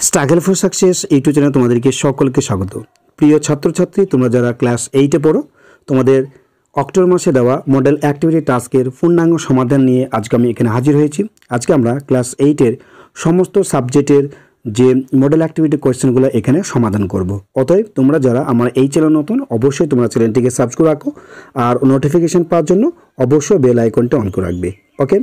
Struggle for success YouTube চ্যানেলে তোমাদেরকে সকলকে স্বাগত। প্রিয় ছাত্রছাত্রী, তোমরা যারা ক্লাস 8-এ পড়ো, তোমাদের অক্টোবর মাসে দেওয়া মডেল অ্যাক্টিভিটি টাস্কের পূর্ণাঙ্গ সমাধান নিয়ে আজকে আমি এখানে হাজির হয়েছি। আজকে আমরা ক্লাস 8-এর সমস্ত সাবজেক্টের যে মডেল অ্যাক্টিভিটি কোয়েশ্চেনগুলো এখানে সমাধান করব। অতএব তোমরা যারা আমার এই চ্যানেল নতুন, অবশ্যই তোমরা চ্যানেলটিকে সাবস্ক্রাইব রাখো আর নোটিফিকেশন পাওয়ার জন্য অবশ্যই বেল আইকনটা অন করে রাখবে। ওকে,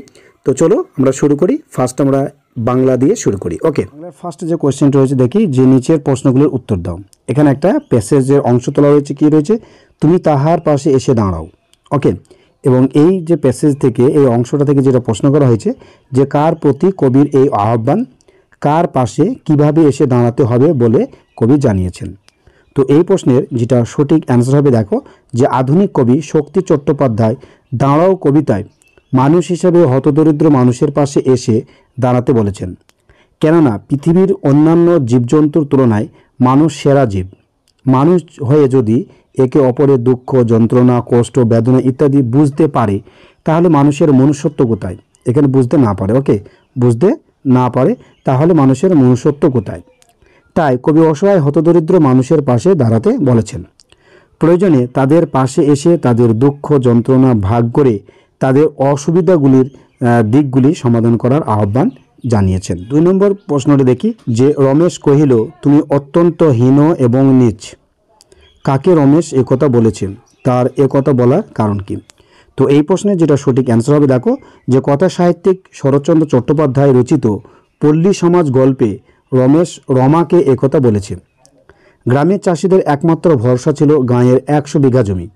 তো চলো আমরা শুরু করি। ফার্স্ট আমরা বাংলা দিয়ে শুরু করি। ওকে, ফার্স্ট যে কোয়েশ্চেনটা রয়েছে দেখি, যে নিচের প্রশ্নগুলোর উত্তর দাও। এখানে একটা প্যাসেজের অংশ তোলা রয়েছে, কি রয়েছে, তুমি তাহার পাশে এসে দাঁড়াও। ওকে, এবং এই যে প্যাসেজ থেকে, এই অংশটা থেকে যেটা প্রশ্ন করা হয়েছে যে কার প্রতি কবির এই আহ্বান, কার পাশে কিভাবে এসে দাঁড়াতে হবে বলে কবি জানিয়েছেন। তো এই প্রশ্নের যেটা সঠিক অ্যান্সার হবে, দেখো, যে আধুনিক কবি শক্তি চট্টোপাধ্যায় দাঁড়াও কবিতায় মানুষ হিসেবে হতদরিদ্র মানুষের পাশে এসে দাঁড়াতে বলেছেন। কেননা পৃথিবীর অন্যান্য জীবজন্তুর তুলনায় মানুষ সেরা জীব। মানুষ হয়ে যদি একে অপরের দুঃখ, যন্ত্রণা, কষ্ট, বেদনা ইত্যাদি বুঝতে পারে, তাহলে মানুষের মনুষ্যত্ব কোথায়? এখানে বুঝতে না পারে, ওকে, বুঝতে না পারে, তাহলে মানুষের মনুষ্যত্ব কোথায়? তাই কবি অসহায় হতদরিদ্র মানুষের পাশে দাঁড়াতে বলেছেন। প্রয়োজনে তাদের পাশে এসে তাদের দুঃখ যন্ত্রণা ভাগ করে তাদের অসুবিধাগুলির দিকগুলি সমাধান করার আহ্বান জানিয়েছেন। 2 নম্বর প্রশ্নটি দেখি, যে রমেশ কহিল তুমি অত্যন্ত হীন এবং নীচ। কাকে রমেশ একথা বলেছেন? তার একথা বলার কারণ কি? তো এই প্রশ্নের যেটা সঠিক অ্যান্সার হবে, দেখো, যে কথা সাহিত্যিক শরৎচন্দ্র চট্টোপাধ্যায় রচিত পল্লী সমাজ গল্পে রমেশ রমাকে একথা বলেছেন। গ্রামের চাষিদের একমাত্র ভরসা ছিল গাঁয়ের 100 বিঘা জমি,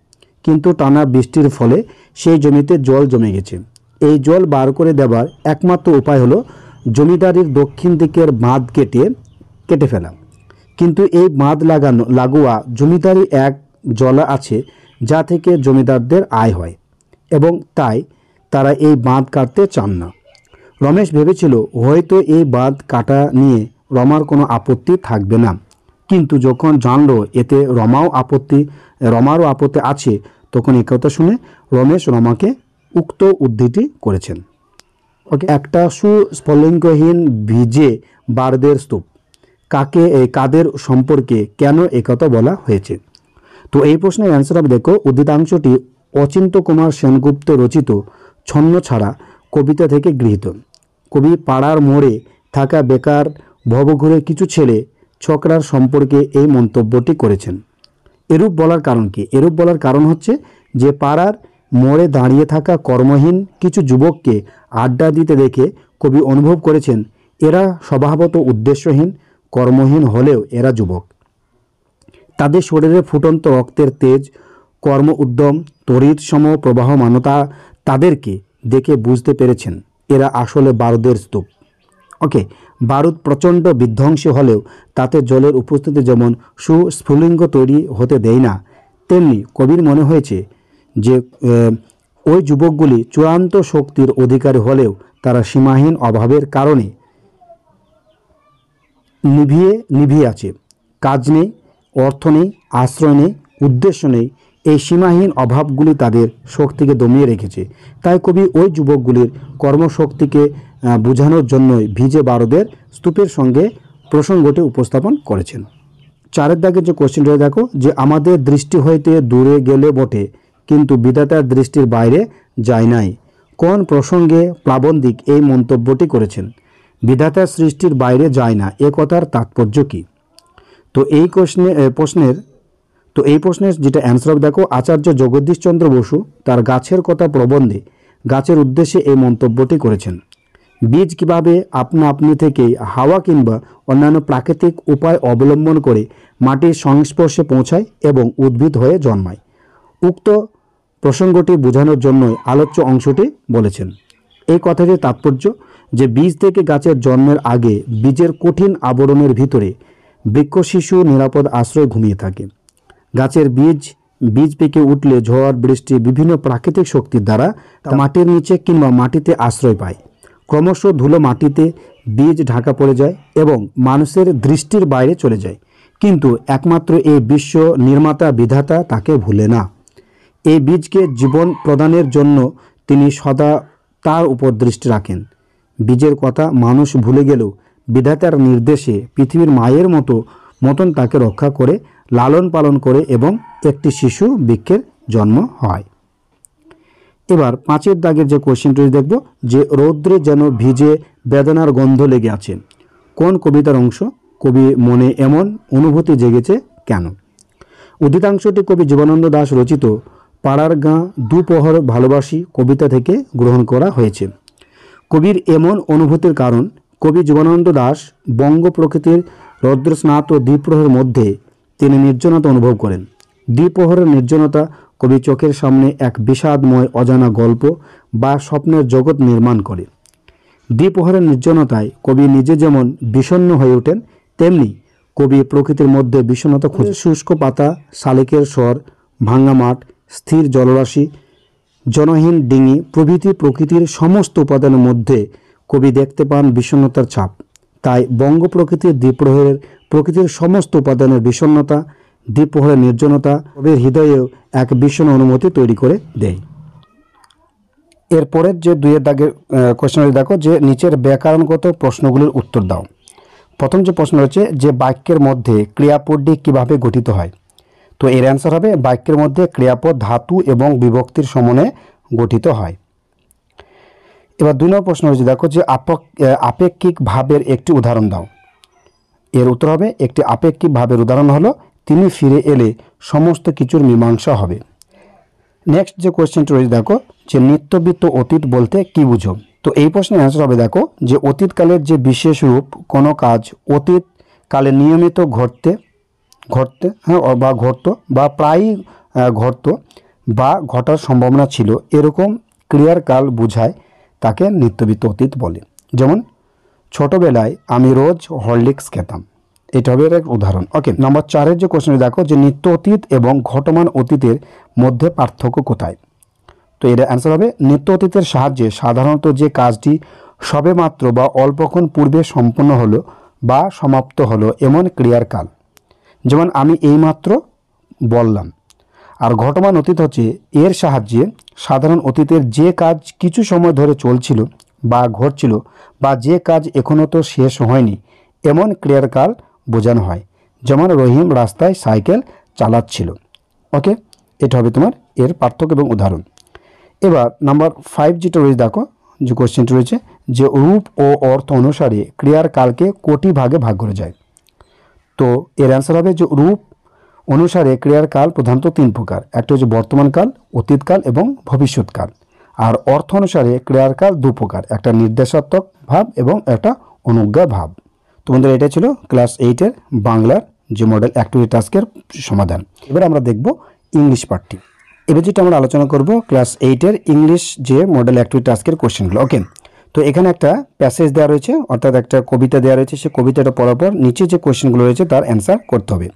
কিন্তু টানা বৃষ্টির ফলে সেই জমিতে জল জমে গেছে। এই জল বার করে দেবার একমাত্র উপায় হলো জমিদারির দক্ষিণ দিকের বাঁধ কেটে ফেলা। কিন্তু এই বাঁধ লাগোয়া জমিদারি এক জলা আছে, যা থেকে জমিদারদের আয় হয়, এবং তাই তারা এই বাঁধ কাটতে চান না। রমেশ ভেবেছিল হয়তো এই বাঁধ কাটা নিয়ে রমার কোনো আপত্তি থাকবে না, কিন্তু যখন জানল এতে রমারও আপত্তি আছে, তখন একথা শুনে রমেশ রমাকে উক্ত উদ্ধৃতি করেছেন। ওকে, একটা সুস্ফুলিঙ্গহীন ভিজে বারদের স্তূপ, কাদের সম্পর্কে কেন একথা বলা হয়েছে? তো এই প্রশ্নের অ্যান্সার হবে, দেখো, উদ্ধৃতাংশটি অচিন্ত্য কুমার সেনগুপ্ত রচিত ছন্ন ছাড়া কবিতা থেকে গৃহীত। কবি পাড়ার মোড়ে থাকা বেকার ভবঘুরে কিছু ছেলে ছোকরার সম্পর্কে এই মন্তব্যটি করেছেন। এরূপ বলার কারণ কি? এরূপ বলার কারণ হচ্ছে যে পাড়ার মোড়ে দাঁড়িয়ে থাকা কর্মহীন কিছু যুবককে আড্ডা দিতে দেখে কবি অনুভব করেছেন এরা স্বভাবত উদ্দেশ্যহীন, কর্মহীন হলেও এরা যুবক। তাদের শরীরে ফুটন্ত রক্তের তেজ, কর্ম উদ্যম, তড়িৎ সম প্রবাহমানতা তাদেরকে দেখে বুঝতে পেরেছেন এরা আসলে বারুদের স্তূপ। ওকে, বারুদ প্রচণ্ড বিধ্বংসী হলেও তাতে জলের উপস্থিতি যেমন সুস্ফুলিঙ্গ তৈরি হতে দেয় না, তেমনি কবির মনে হয়েছে যে ওই যুবকগুলি চূড়ান্ত শক্তির অধিকারী হলেও তারা সীমাহীন অভাবের কারণে নিভিয়ে আছে। কাজ নেই, অর্থ নেই, আশ্রয় নেই, উদ্দেশ্য নেই। এই সীমাহীন অভাবগুলি তাদের শক্তিকে দমিয়ে রেখেছে। তাই কবি ওই যুবকগুলির কর্মশক্তিকে বোঝানোর জন্যই ভিজে বারুদের স্তূপের সঙ্গে প্রসঙ্গটি উপস্থাপন করেছেন। 4 দাগের যে কোশ্চেনটা দেখো, যে আমাদের দৃষ্টি হইতে দূরে গেলে বটে, কিন্তু বিধাতার দৃষ্টির বাইরে যায় নাই। কোন প্রসঙ্গে প্লাবন্দিক এই মন্তব্যটি করেছেন? বিধাতার সৃষ্টির বাইরে যায় না, এ কথার তাৎপর্য কী? তো এই প্রশ্নের যেটা অ্যান্সার হবে, দেখো, আচার্য জগদীশচন্দ্র বসু তার গাছের কথা প্রবন্ধে গাছের উদ্দেশ্যে এই মন্তব্যটি করেছেন। বীজ কিভাবে আপনি থেকেই হাওয়া কিংবা অন্যান্য প্রাকৃতিক উপায় অবলম্বন করে মাটির সংস্পর্শে পৌঁছায় এবং উদ্ভিদ হয়ে জন্মায়, উক্ত প্রসঙ্গটি বোঝানোর জন্যই আলোচ্য অংশটি বলেছেন। এই কথাটির তাৎপর্য যে বীজ থেকে গাছের জন্মের আগে বীজের কঠিন আবরণের ভিতরে বৃক্ষ শিশু নিরাপদ আশ্রয় ঘুমিয়ে থাকে। গাছের বীজ পেকে উঠলে ঝড় বৃষ্টি বিভিন্ন প্রাকৃতিক শক্তির দ্বারা মাটির নিচে কিংবা মাটিতে আশ্রয় পায়। ক্রমশ ধুলো মাটিতে বীজ ঢাকা পড়ে যায় এবং মানুষের দৃষ্টির বাইরে চলে যায়, কিন্তু একমাত্র এই বিশ্ব নির্মাতা বিধাতা তাকে ভুলে না। এই বীজকে জীবন প্রদানের জন্য তিনি সদা তার উপর দৃষ্টি রাখেন। বীজের কথা মানুষ ভুলে গেলেও বিধাতার নির্দেশে পৃথিবীর মায়ের মতন তাকে রক্ষা করে লালন পালন করে এবং একটি শিশু বৃক্ষের জন্ম হয়। এবার 5 দাগের যে কোশ্চেনটি দেখব, যে রৌদ্রে যেন ভিজে বেদনার গন্ধ লেগে আছে, কোন কবিতার অংশ? কবি মনে এমন অনুভূতি জেগেছে কেন? উদ্ধৃতাংশটি কবি জীবনানন্দ দাশ রচিত পাড়ার গাঁ দুপহর ভালোবাসি কবিতা থেকে গ্রহণ করা হয়েছে। কবির এমন অনুভূতির কারণ, কবি জীবনানন্দ দাশ বঙ্গ প্রকৃতির রৌদ্রস্নাত দ্বিপ্রহরের মধ্যে তিনি নির্জনতা অনুভব করেন। দ্বিপ্রহরের নির্জনতা কবি চোখের সামনে এক বিষাদময় অজানা গল্প বা স্বপ্নের জগৎ নির্মাণ করে। দ্বিপ্রহরের নির্জনতায় কবি নিজে যেমন বিষণ্ণ হয়ে ওঠেন, তেমনি কবি প্রকৃতির মধ্যে বিষণ্ণতা খুঁজে। শুষ্ক পাতা, শালিকের স্বর, ভাঙা মাঠ, স্থির জলরাশি, জনহীন ডিঙি প্রভৃতি প্রকৃতির সমস্ত উপাদানের মধ্যে কবি দেখতে পান বিষণ্ণতার ছাপ। তাই বঙ্গ প্রকৃতির প্রকৃতির সমস্ত উপাদানের বিষণ্ণতা, দ্বিপ্রহরের নির্জনতা কবির হৃদয়েও এক বিষণ্ণ অনুভূতি তৈরি করে দেয়। এরপরের যে 2 দাগের কোশ্চেনটি দেখো, যে নিচের ব্যাকরণগত প্রশ্নগুলির উত্তর দাও। প্রথম যে প্রশ্ন রয়েছে, যে বাক্যের মধ্যে ক্রিয়াপদটি কিভাবে গঠিত হয়? তো এর অ্যান্সার হবে, বাক্যের মধ্যে ক্রিয়াপদ ধাতু এবং বিভক্তির সমন্বয়ে গঠিত হয়। এবার 2 নম্বর প্রশ্ন রয়েছে, দেখো যে আপেক্ষিক ভাবের একটি উদাহরণ দাও। এর উত্তর হবে, একটি আপেক্ষিক ভাবের উদাহরণ হলো, তিনি ফিরে এলে সমস্ত কিছুর মীমাংসা হবে। নেক্সট যে কোয়েশ্চেনটি রয়েছে, দেখো যে নিত্যবৃত্ত অতীত বলতে কি বুঝো? তো এই প্রশ্নের অ্যান্সার হবে, দেখো যে অতীতকালের যে বিশেষ রূপ কোনো কাজ অতীত কালে নিয়মিত ঘটতে বা ঘটতো বা প্রায়ই ঘটতো বা ঘটার সম্ভাবনা ছিল, এরকম ক্রিয়ার কাল বোঝায়, তাকে নিত্যবৃত্ত অতীত বলে। যেমন ছোটবেলায় আমি রোজ হরলিক্স খেতাম, এটা হবে এক উদাহরণ। ওকে, নাম্বার 4 যে কোশ্চেনটি দেখো, যে নিত্য অতীত এবং ঘটমান অতীতের মধ্যে পার্থক্য কোথায়? তো এর অ্যান্সার হবে, নিত্য অতীতের সাহায্যে সাধারণত যে কাজটি সবেমাত্র বা অল্পক্ষণ পূর্বে সম্পন্ন হলো বা সমাপ্ত হলো এমন ক্রিয়ার কাল, যেমন আমি এইমাত্র বললাম। আর ঘটমান অতীত হচ্ছে এর সাহায্যে সাধারণ অতীতের যে কাজ কিছু সময় ধরে চলছিল বা ঘটছিল বা যে কাজ এখনও তো শেষ হয়নি এমন ক্রিয়ার কাল বোঝানো হয়, যেমন রহিম রাস্তায় সাইকেল চালাচ্ছিল। ওকে, এটা হবে তোমার এর পার্থক্য এবং উদাহরণ। এবার নাম্বার 5 যেটা রয়েছে, দেখো যে কোশ্চেনটি রয়েছে, যে রূপ ও অর্থ অনুসারে ক্রিয়ার কালকে কটি ভাগে ভাগ করে যায়? তো এর অ্যান্সার হবে, যে রূপ অনুসারে ক্রিয়ার কাল প্রধানত 3 প্রকার, একটা হচ্ছে বর্তমানকাল, অতীতকাল এবং ভবিষ্যৎকাল। আর অর্থ অনুসারে ক্রিয়ার কাল 2 প্রকার, একটা নির্দেশাত্মক ভাব এবং একটা অনুজ্ঞা ভাব। তোমাদের এটা ছিল ক্লাস 8-এর বাংলার যে মডেল অ্যাক্টিভিটি টাস্কের সমাধান। এবার আমরা দেখব ইংলিশ পার্টটি। এবার যেটা আমরা আলোচনা করব ক্লাস 8-এর ইংলিশ যে মডেল অ্যাক্টিভিটি টাস্কের কোশ্চেনগুলো। ওকে, তো এখানে একটা প্যাসেজ দেওয়া রয়েছে, অর্থাৎ একটা কবিতা দেওয়া রয়েছে। সেই কবিতাটা পড়ার পর নিচে যে কোশ্চেনগুলো রয়েছে তার অ্যান্সার করতে হবে।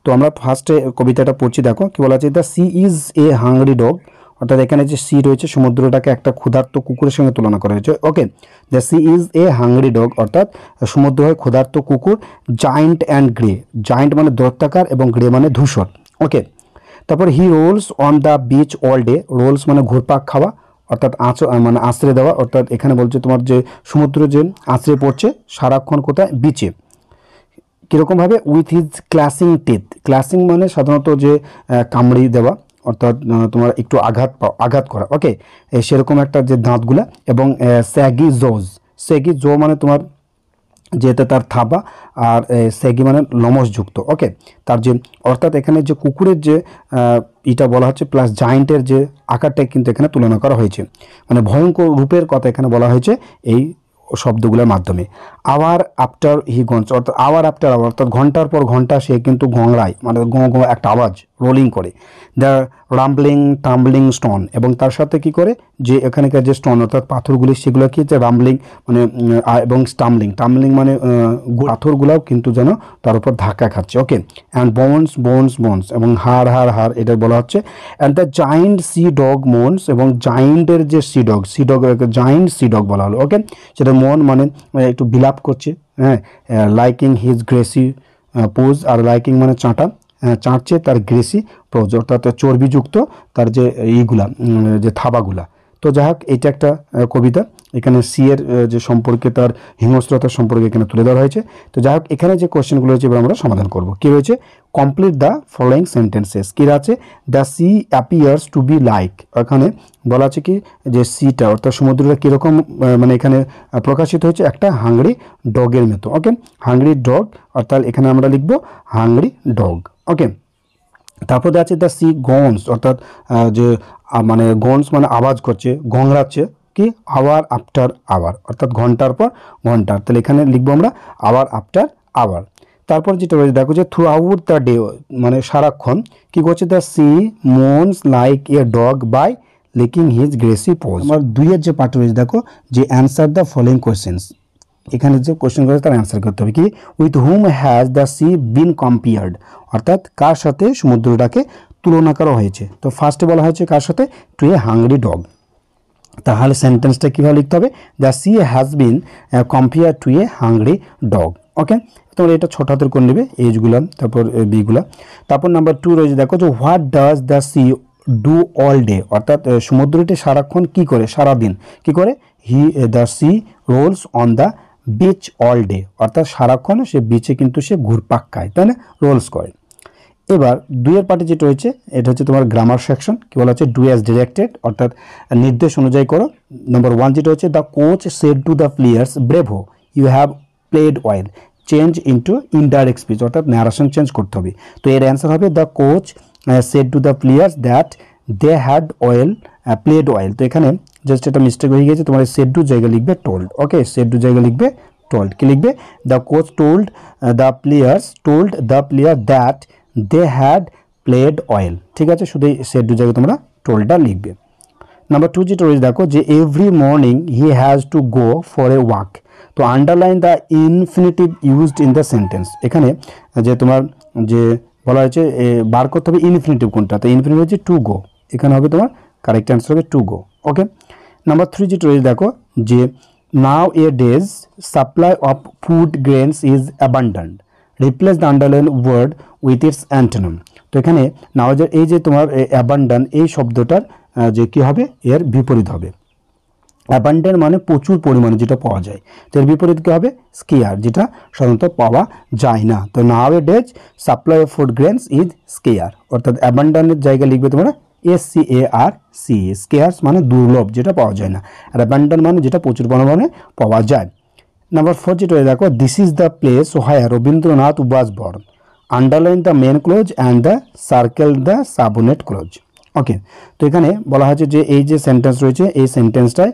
তো আমরা ফার্স্টে কবিতাটা পড়ছি। দেখো কি বলা আছে, the sea is a hungry dog, অর্থাৎ এখানে যে সি রয়েছে সমুদ্রটাকে একটা ক্ষুধার্ত কুকুরের সঙ্গে তুলনা করা হয়েছে। Okay, the sea is a hungry dog, অর্থাৎ সমুদ্র হয় ক্ষুধার্ত কুকুর। জায়েন্ট অ্যান্ড গ্রে, জায়েন্ট মানে দৈত্যাকার এবং গ্রে মানে ধূসর। ওকে, তারপর he rolls on the beach all day, rolls মানে ঘুরপাক খাওয়া, অর্থাৎ মানে আশ্রয় দেওয়া, অর্থাৎ এখানে বলছে তোমার যে সমুদ্র যে আশ্রয় পড়ছে সারাক্ষণ কোথায়? বিচে। কীরকমভাবে? উইথ হিজ ক্লাসিং টিথ, ক্লাসিং মানে সাধারণত যে কামড়ি দেওয়া, অর্থাৎ তোমার একটু আঘাত করা। ওকে, সেরকম একটা যে দাঁতগুলা, এবং স্যাগি জো মানে তোমার যেটা তার থাবা, আর স্যাগি মানে লমসযুক্ত। ওকে, তার যে অর্থাৎ এখানে যে কুকুরের যে এটা বলা হচ্ছে, প্লাস জায়েন্টের যে আকারটা কিন্তু এখানে তুলনা করা হয়েছে, মানে ভয়ঙ্কর রূপের কথা এখানে বলা হয়েছে এই শব্দগুলোর মাধ্যমে। আওয়ার আফটার হি গন্স, অর্থাৎ আওয়ার আফটার আওয়ার, অর্থাৎ ঘন্টার পর ঘন্টা সে কিন্তু ঘংড়ায়, মানে গো একটা আওয়াজ রোলিং করে। দ্য রাম্বলিং টাম্বলিং স্টোন, এবং তার সাথে কি করে যে এখানকার যে স্টোন অর্থাৎ পাথরগুলি সেগুলো কি হচ্ছে রাম্বলিং মানে, এবং টাম্বলিং মানে পাথরগুলাও কিন্তু যেন তার উপর ধাক্কা খাচ্ছে। ওকে, অ্যান্ড বোনস এবং হাড় এটা বলা হচ্ছে। And the giant sea dog moans, এবং জায়েন্টের যে sea dog giant sea dog বলা হলো। ওকে, সেটা মন মানে একটু বিলাপ করছে। হ্যাঁ, লাইকিং হিজ গ্রেসি পোজ, আর লাইকিং মানে চাঁটছে তার গ্রেসি পোজ, অর্থাৎ চর্বিযুক্ত তার যে এইগুলা যে থাবাগুলা, তো যাই হোক, এটা একটা কবিতা, এখানে সি এর যে সম্পর্কে তার হিংস্রতার সম্পর্কে এখানে তুলে ধরা হয়েছে। তো যাই হোক, এখানে যে কোশ্চেনগুলো হয়েছে এবার আমরা সমাধান করব। কি রয়েছে, কমপ্লিট দ্য ফলোয়িং সেন্টেন্সেস। কী আছে, the sea appears to be like, এখানে বলা আছে কি যে সিটা অর্থাৎ সমুদ্রটা কীরকম মানে এখানে প্রকাশিত হয়েছে একটা হাংরি ডগের মতো। ওকে, হাংরি ডগ, অর্থাৎ এখানে আমরা লিখব হাংরি ডগ। ওকে, তারপর আছে দ্য সি গনস, অর্থাৎ যে মানে গনস মানে আওয়াজ করছে, ঘংরাচ্ছে, কি আওয়ার আফটার আওয়ার, অর্থাৎ ঘন্টার পর ঘন্টার, তাহলে এখানে লিখবো আমরা আওয়ার আফটার আওয়ার। তারপর যেটা রয়েছে দেখো যে থ্রু আউট দ্য ডে, মানে সারাক্ষণ কি করছে, the sea moans like a dog by licking his greasy paws. আমার 2 যে পার্ট রয়েছে দেখো যে অ্যান্সার দ্য ফলোয়িং কোয়েশ্চেন্স, এখানে যে কোয়েশ্চেন করেছে তার অ্যান্সার করতে হবে। কি, with whom has the sea been compared, অর্থাৎ কার সাথে সমুদ্রটাকে তুলনা করা হয়েছে। তো ফার্স্টে বলা হয়েছে কার সাথে, টু এ হাংরি ডগ। তাহলে সেন্টেন্সটা কীভাবে লিখতে হবে, the sea has been compare to a hungry dog. Okay, তোমরা এটা ছোট হাতের করে নেবে এইগুলো, তারপর বিগুলো। তারপর নাম্বার 2 রয়েছে দেখো যে what does the sea do all day, অর্থাৎ সমুদ্রটি সারাক্ষণ কি করে, সারাদিন কি করে, the sea rolls on the beach all day, অর্থাৎ সারাক্ষণ সে বিচে কিন্তু সে ঘুরপাক খায়, তাই না, রোলস করে। এবার 2 এর পার্টে যেটা রয়েছে এটা হচ্ছে তোমার গ্রামার সেকশন। কি বলা হচ্ছে, ডু অ্যাজ ডিরেক্টেড, অর্থাৎ নির্দেশ অনুযায়ী করো। নাম্বার 1 যেটা হচ্ছে the coach said to the players bravo you have played well, change into indirect speech, অর্থাৎ ন্যারেশন চেঞ্জ করতে হবে। তো এর অ্যান্সার হবে the coach said to the players that they had well played well. তো এখানে জাস্ট এটা mistake হয়ে গেছে, তোমার সেড টু জায়গা লিখবে টোল্ড। ওকে, সেড টু জায়গা লিখবে টোল্ড। কি লিখবে, the coach told the player that they had played well. ঠিক আছে, শুধু সেড টু জায়গায় তোমরা টোল্ডটা লিখবে। নাম্বার 2 যেটা রয়েছে দেখো যে every morning he has to go for a walk. তো underline the infinitive used in the sentence, এখানে যে তোমার যে বলা হয়েছে বার করতে হবে ইনফিনিটিভ কোনটা, তো ইনফিনিটিভ হচ্ছে টু গো, এখানে হবে তোমার কারেক্ট অ্যান্সার হবে টু গো। ওকে, নাম্বার 3 যেটা রয়েছে দেখো যে nowadays supply of food grains is abundant, replace the underline word with its antonym. তো এখানে নাও এই যে তোমার অ্যাবান্ডেন্ট এই শব্দটার যে কী হবে, এর বিপরীত হবে। অ্যাবান্ডেন্ট মানে প্রচুর পরিমাণে যেটা পাওয়া যায়, তো এর বিপরীত কী হবে, স্কেয়ার, যেটা সাধারণত পাওয়া যায় না। তো nowadays supply of food grains is scarce, অর্থাৎ অ্যাবান্ডেন্টের জায়গায় লিখবে তোমরা SCARC, স্কেয়ার্স মানে দুর্লভ, যেটা পাওয়া যায় না, আর অ্যাবান্ডেন্ট মানে যেটা প্রচুর পরিমাণে পাওয়া যায়। নাম্বার 4 যেটা দেখো this is the place where Rabindranath was born, underline the main clause and the circle the subnet clause. Okay, তো এখানে বলা হয়েছে যে এই যে সেন্টেন্স রয়েছে এই সেন্টেন্সটায়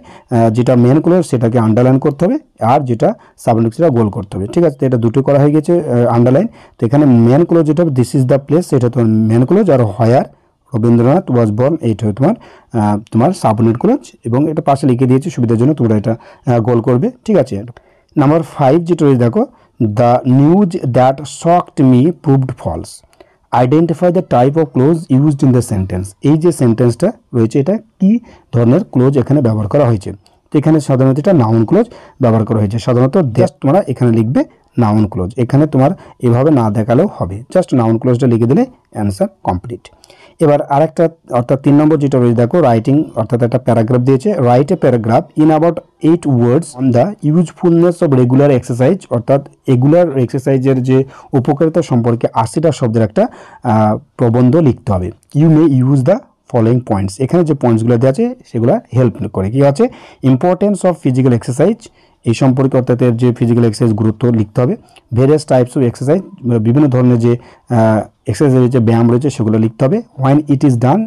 যেটা মেন ক্লোজ সেটাকে আন্ডারলাইন করতে হবে, আর যেটা সাবনেট সেটা গোল করতে হবে। ঠিক আছে, তো এটা দুটো করা হয়ে গেছে আন্ডারলাইন। তো এখানে মেন ক্লোজ যেটা হবে দিস ইজ দ্য প্লেস, সেটা তোমার মেন ক্লোজ, আর হোয়ার রবীন্দ্রনাথ ওয়াজ বর্ন এইটা তোমার সাবনেট ক্লোজ, এবং এটা পাশে লিখে দিয়েছি সুবিধার জন্য, তোমরা এটা গোল করবে। ঠিক আছে, নাম্বার 5 যেটা রয়েছে দেখো the news that shocked me proved false, identify the type of clause used in the sentence. এই যে সেন্টেন্সটা রয়েছে এটা কি ধরনের ক্লোজ এখানে ব্যবহার করা হয়েছে, তো এখানে সাধারণত এটা নাউন ক্লোজ ব্যবহার করা হয়েছে। সাধারণত জাস্ট তোমরা এখানে লিখবে নাউন ক্লোজ, এখানে তোমার এভাবে না দেখালেও হবে, জাস্ট নাউন ক্লোজটা লিখে দিলে অ্যান্সার কমপ্লিট। এবার আরেকটা অর্থাৎ 3 নম্বর যেটা রয়েছে দেখো রাইটিং, অর্থাৎ একটা প্যারাগ্রাফ দিয়েছে, write a paragraph in about 8 words on the usefulness of regular exercise, অর্থাৎ রেগুলার এক্সারসাইজের যে উপকারিতা সম্পর্কে 80টা শব্দের একটা প্রবন্ধ লিখতে হবে। You may use the following points, এখানে যে পয়েন্টসগুলো দেওয়া আছে সেগুলো হেল্প করে। কি আছে, ইম্পর্টেন্স অফ ফিজিক্যাল এক্সারসাইজ, এই সম্পর্কে অর্থাৎ এর যে ফিজিক্যাল এক্সারসাইজ গুরুত্ব লিখতে হবে। ভেরিয়াস টাইপস অফ এক্সারসাইজ, বিভিন্ন ধরনের যে এক্সারসাইজ রয়েছে, ব্যায়াম রয়েছে, সেগুলো লিখতে হবে। হোয়েন ইট ইজ ডান,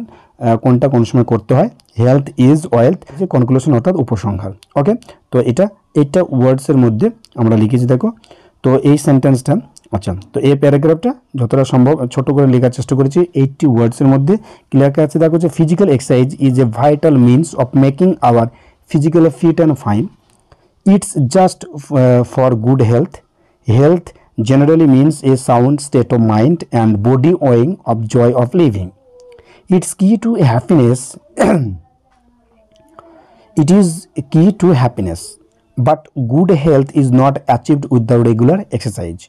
কোনটা কোন সময় করতে হয়। হেলথ ইজ ওয়েলথ, যে কনক্লুশন অর্থাৎ উপসংহার। ওকে, তো এইটা ওয়ার্ডসের মধ্যে আমরা লিখেছি দেখো। তো এই সেন্টেন্সটা আচ্ছা, তো এই প্যারাগ্রাফটা যতটা সম্ভব ছোট করে লেখার চেষ্টা করেছি। 80 ওয়ার্ডসের মধ্যে ক্লিয়ার আছে দেখো যে physical exercise is a vital means of making our physical fit and fine. It's just for good health. Health generally means a sound state of mind and body owing of joy of living. It's key to happiness. It is a key to happiness. But good health is not achieved with the regular exercise.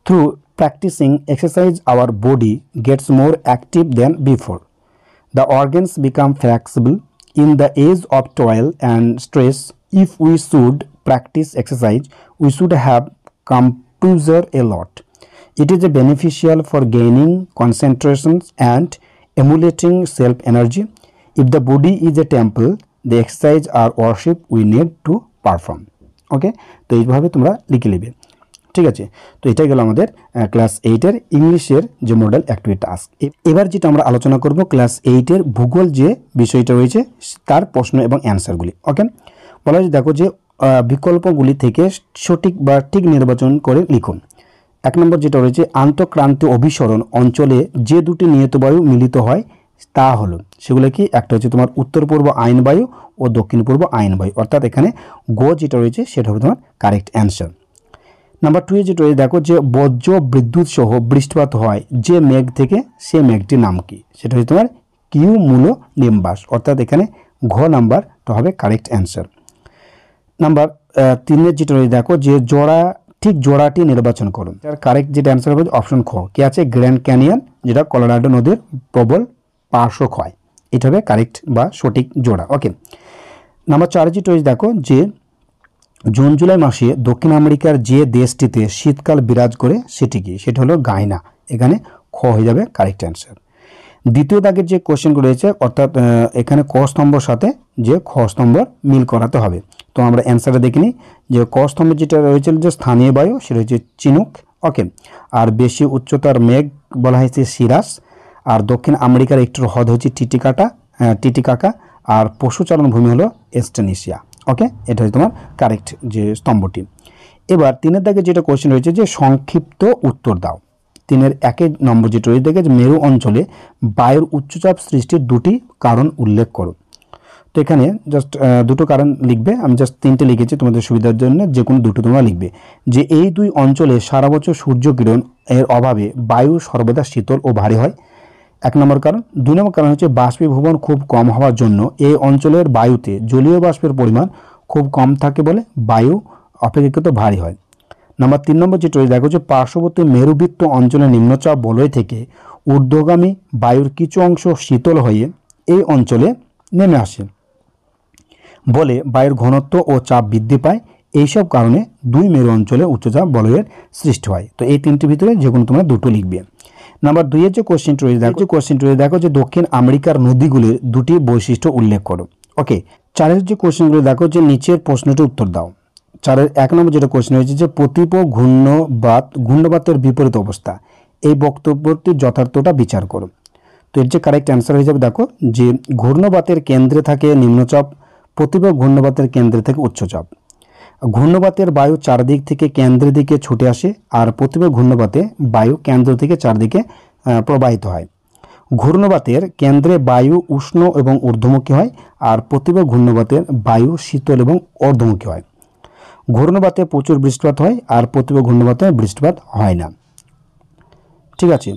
Through practicing exercise, our body gets more active than before. The organs become flexible, in the age of toil and stress, if we should practice exercise, we should have composure a lot. It is beneficial for gaining concentration and emulating self energy. If the body is a temple, the exercise or worship we need to perform. ওকে, তো এইভাবে তোমরা লিখে নেবে। ঠিক আছে, তো এটাই গেল আমাদের ক্লাস 8-এর ইংলিশের যে মডেল অ্যাক্টিভিটি টাস্ক। এবার যেটা আমরা আলোচনা করব ক্লাস 8-এর ভূগোল যে বিষয়টা রয়েছে তার প্রশ্ন এবং অ্যান্সারগুলি। ওকে, বলা হয়েছে দেখো যে বিকল্পগুলি থেকে সঠিক বা ঠিক নির্বাচন করে লিখুন। 1 নম্বর যেটা রয়েছে, আন্তঃক্রান্তীয় অভিসরণ অঞ্চলে যে দুটি নিয়ত বায়ু মিলিত হয় তা হলো, সেগুলো কি, একটা হচ্ছে তোমার উত্তর পূর্ব আইনবায়ু ও দক্ষিণ পূর্ব আইনবায়ু, অর্থাৎ এখানে গো যেটা রয়েছে সেটা হবে তোমার কারেক্ট অ্যান্সার। নাম্বার 2 যেটা রয়েছে দেখো যে বজ্র বিদ্যুৎ সহ বৃষ্টিপাত হয় যে মেঘ থেকে সে মেঘটির নাম কি, সেটা হচ্ছে তোমার কিউমুলো নিম্বাস, অর্থাৎ এখানে ঘ নাম্বারটা হবে কারেক্ট অ্যান্সার। নাম্বার 3 যেটা রয়েছে দেখো যে ঠিক জোড়াটি নির্বাচন করুন, তার কারেক্ট যেটা অ্যান্সার হবে অপশন খ, কি আছে, গ্র্যান্ড ক্যানিয়ন, যেটা কলোরাডো নদীর প্রবল পার্শ্বক্ষয়, এটা হবে কারেক্ট বা সঠিক জোড়া। ওকে, নাম্বার 4 যেটা রয়েছে দেখো যে জুন জুলাই মাসে দক্ষিণ আমেরিকার যে দেশটিতে শীতকাল বিরাজ করে সেটি কি, সেটা হলো গায়না, এখানে খ হয়ে যাবে কারেক্ট অ্যান্সার। দ্বিতীয় দাগের যে কোশ্চেনগুলো রয়েছে, অর্থাৎ এখানে ক স্তম্ভর সাথে যে খ স্তম্ভর মিল করাতে হবে। তো আমরা অ্যান্সারটা দেখিনি যে ক স্তম্ভে যেটা রয়েছে যে স্থানীয় বায়ু সেটা হচ্ছে চিনুক। ওকে, আর বেশি উচ্চতার মেঘ বলা হয়েছে সিরাস, আর দক্ষিণ আমেরিকার একটু হ্রদ হচ্ছে টিটিকাকা, আর পশুচারণ ভূমি হলো এস্টেনিসিয়া। ওকে, এটা হচ্ছে তোমার কারেক্ট যে স্তম্ভটি। এবার 3 দাগে যেটা কোশ্চেন রয়েছে যে সংক্ষিপ্ত উত্তর দাও। 1 নম্বর যেটা রয়েছে দেখে যে মেরু অঞ্চলে বায়ুর উচ্চচাপ সৃষ্টির 2টি কারণ উল্লেখ করো। তো এখানে জাস্ট 2টো কারণ লিখবে, আমি জাস্ট 3টে লিখেছি তোমাদের সুবিধার জন্য, যে কোনো 2টো তোমরা লিখবে। যে এই 2 অঞ্চলে সারা বছর সূর্যকিরণ এর অভাবে বায়ু সর্বদা শীতল ও ভারী হয়, 1 নম্বর কারণ। 2 নম্বর কারণ হচ্ছে বাষ্পীভবন খুব কম হওয়ার জন্য এই অঞ্চলের বায়ুতে জলীয় বাষ্পের পরিমাণ খুব কম থাকে বলে বায়ু অপেক্ষাকৃত ভারী হয়। নাম্বার 3 নম্বর যেটা দেখো যে পার্শ্ববর্তী মেরুবৃত্ত অঞ্চলের নিম্নচাপ বলয় থেকে ঊর্ধ্বগামী বায়ুর কিছু অংশ শীতল হয়ে এই অঞ্চলে নেমে আসে বলে বায়ুর ঘনত্ব ও চাপ বৃদ্ধি পায়। এইসব কারণে 2 মেরু অঞ্চলে উচ্চচাপ বলয়ের সৃষ্টি হয়। তো এই 3টির ভিতরে যে কোনো তোমরা 2টো লিখবে। নাম্বার 2 এর যে কোশ্চেনটি রয়েছে দেখো যে দক্ষিণ আমেরিকার নদীগুলির 2টি বৈশিষ্ট্য উল্লেখ করো। ওকে, 4 যে কোশ্চেনগুলো দেখো যে নিচের প্রশ্নটির উত্তর দাও। 4 1 নম্বর যেটা কোশ্চেন হয়েছে যে প্রতিপ ঘূর্ণবাতের বিপরীত অবস্থা, এই বক্তব্যটির যথার্থতা বিচার করো। তো এর যে কারেক্ট অ্যান্সার হয়ে যাবে দেখো যে ঘূর্ণবাতের কেন্দ্রে থাকে নিম্নচাপ, প্রতিপ ঘূর্ণবাতের কেন্দ্রে থেকে উচ্চচাপ। ঘূর্ণবাতের বায়ু চারদিক থেকে কেন্দ্রের দিকে ছুটে আসে, আর প্রতিপ ঘূর্ণবাতে বায়ু কেন্দ্র থেকে চারদিকে প্রবাহিত হয়। ঘূর্ণবাতের কেন্দ্রে বায়ু উষ্ণ এবং ঊর্ধ্বমুখী হয়, আর প্রতিপ ঘূর্ণবাতের বায়ু শীতল এবং ঊর্ধ্বমুখী হয়। ঘূর্ণবাতে প্রচুর বৃষ্টিপাত হয়, আর প্রতিপ ঘূর্ণবাতে বৃষ্টিপাত হয় না। ঠিক আছে,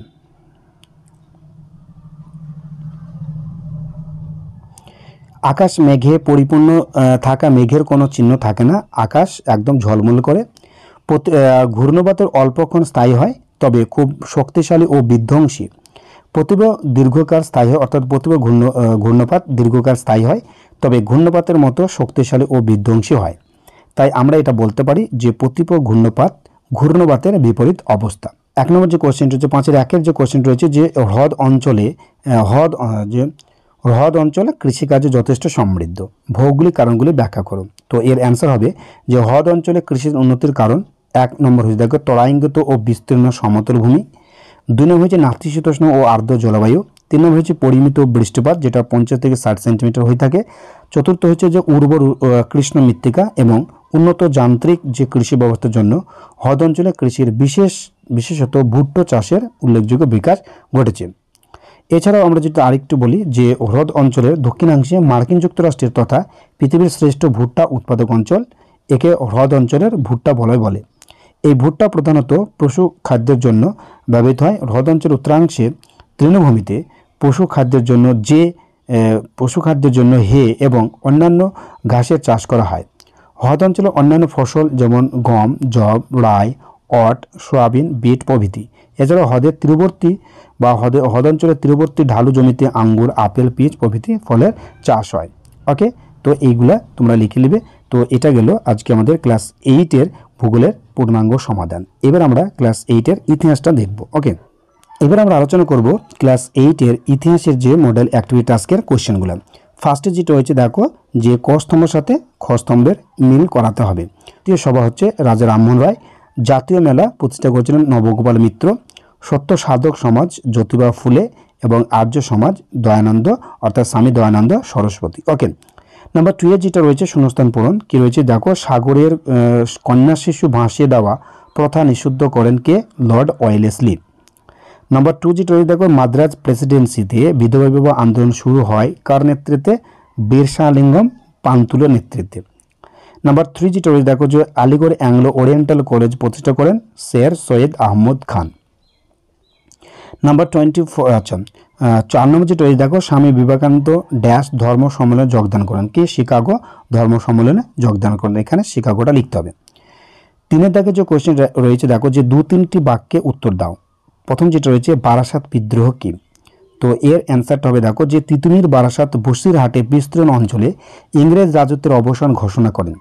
আকাশ মেঘে পরিপূর্ণ থাকা মেঘের কোনো চিহ্ন থাকে না, আকাশ একদম ঝলমল করে। ঘূর্ণবাতের অল্পক্ষণ স্থায়ী হয়, তবে খুব শক্তিশালী ও বিধ্বংসী। প্রতিপ দীর্ঘকাল স্থায়ী হয়, অর্থাৎ প্রতিপ ঘূর্ণপাত দীর্ঘকাল স্থায়ী হয়, তবে ঘূর্ণপাতের মতো শক্তিশালী ও বিধ্বংসী হয়। তাই আমরা এটা বলতে পারি যে প্রতিপ ঘূর্ণবাতের বিপরীত অবস্থা। 1 নম্বর যে কোশ্চেন রয়েছে 5-এর 1-এর যে কোশ্চেন রয়েছে যে হ্রদ অঞ্চলে কৃষিকাজে যথেষ্ট সমৃদ্ধ, ভৌগোলিক কারণগুলি ব্যাখ্যা করুন। তো এর অ্যান্সার হবে যে হ্রদ অঞ্চলে কৃষির উন্নতির কারণ 1 নম্বর হচ্ছে দেখো তরাঙ্গিত ও বিস্তীর্ণ সমতল ভূমি। 2 নম্বর হচ্ছে নাতিশীতোষ্ণ ও আর্দ্র জলবায়ু। 3 নম্বর হচ্ছে পরিমিত বৃষ্টিপাত, যেটা 50 থেকে 60 সেন্টিমিটার হয়ে থাকে। 4র্থ হচ্ছে যে উর্বর কৃষ্ণ মৃত্তিকা এবং উন্নত যান্ত্রিক যে কৃষি ব্যবস্থার জন্য হ্রদ অঞ্চলে কৃষির বিশেষত ভুট্টো চাষের উল্লেখযোগ্য বিকাশ ঘটেছে। এছাড়াও আমরা যেটা আরেকটু বলি যে হ্রদ অঞ্চলের দক্ষিণাংশে মার্কিন যুক্তরাষ্ট্রের তথা পৃথিবীর শ্রেষ্ঠ ভুট্টা উৎপাদক অঞ্চল, একে হ্রদ অঞ্চলের ভুট্টা বলয় বলে। এই ভুট্টা প্রধানত পশু খাদ্যের জন্য ব্যবহৃত হয়। হ্রদ অঞ্চলের উত্তরাংশে তৃণভূমিতে পশু খাদ্যের জন্য হে এবং অন্যান্য ঘাসের চাষ করা হয়। হ্রদ অঞ্চলের অন্যান্য ফসল যেমন গম, যব, রাই, অট, সয়াবিন, বিট প্রভৃতি। এছাড়াও হ্রদের তীরবর্তী বা হ্রদ অঞ্চলের তীরবর্তী ঢালু জমিতে আঙ্গুর, আপেল, পিচ প্রভৃতি ফলের চাষ হয়। ওকে, তো এইগুলা তোমরা লিখে নেবে। তো এটা গেল আজকে আমাদের ক্লাস 8-এর ভূগোলের পূর্ণাঙ্গ সমাধান। এবার আমরা ক্লাস 8-এর ইতিহাসটা দেখব। ওকে, এবার আমরা আলোচনা করব ক্লাস 8-এর ইতিহাসের যে মডেল অ্যাক্টিভিটি টাস্কের কোশ্চেনগুলো। ফার্স্টে যেটা হয়েছে দেখো যে ক স্তম্ভের সাথে খ স্তম্ভের মিল করাতে হবে। দ্বিতীয় সভা হচ্ছে রাজা রামমোহন রায়। জাতীয় মেলা প্রতিষ্ঠা করেছিলেন নবগোপাল মিত্র। সত্য সাধক সমাজ জ্যোতিবা ফুলে এবং আর্য সমাজ দয়ানন্দ অর্থাৎ স্বামী দয়ানন্দ সরস্বতী। ওকে, নাম্বার 2 এর যেটা রয়েছে শূন্যস্থান পূরণ কি রয়েছে দেখো সাগরের কন্যা শিশু ভাসিয়ে দেওয়া প্রথা নিষিদ্ধ করেন কে? Lord Wellesley. নাম্বার 2 যেটা রয়েছে দেখো মাদ্রাজ প্রেসিডেন্সিতে বিধবা বিবাহ আন্দোলন শুরু হয় কার নেতৃত্বে? বীরসালিঙ্গম পান্তুলের নেতৃত্বে। নাম্বার 3 যেটা রয়েছে দেখো যে আলিগড় অ্যাংলো ওরিয়েন্টাল কলেজ প্রতিষ্ঠা করেন শের সৈয়দ আহমদ খান। নাম্বার 24 আচ্ছা 4 নম্বর যেটা রয়েছে দেখো স্বামী বিবেকানন্দ ড্যাশ ধর্ম সম্মেলনে যোগদান করেন কি? শিকাগো ধর্ম সম্মেলনে যোগদান করেন। এখানে শিকাগোটা লিখতে হবে। 3 দাগে যে কোশ্চেন রয়েছে দেখো যে 2-3টি বাক্যে উত্তর দাও। প্রথম যেটা রয়েছে বারাসাত বিদ্রোহ কি? তো এর অ্যান্সারটা হবে দেখো যে তিতুমির বারাসাত বসিরহাটে বিস্তীর্ণ অঞ্চলে ইংরেজ রাজত্বের অবসান ঘোষণা করেন।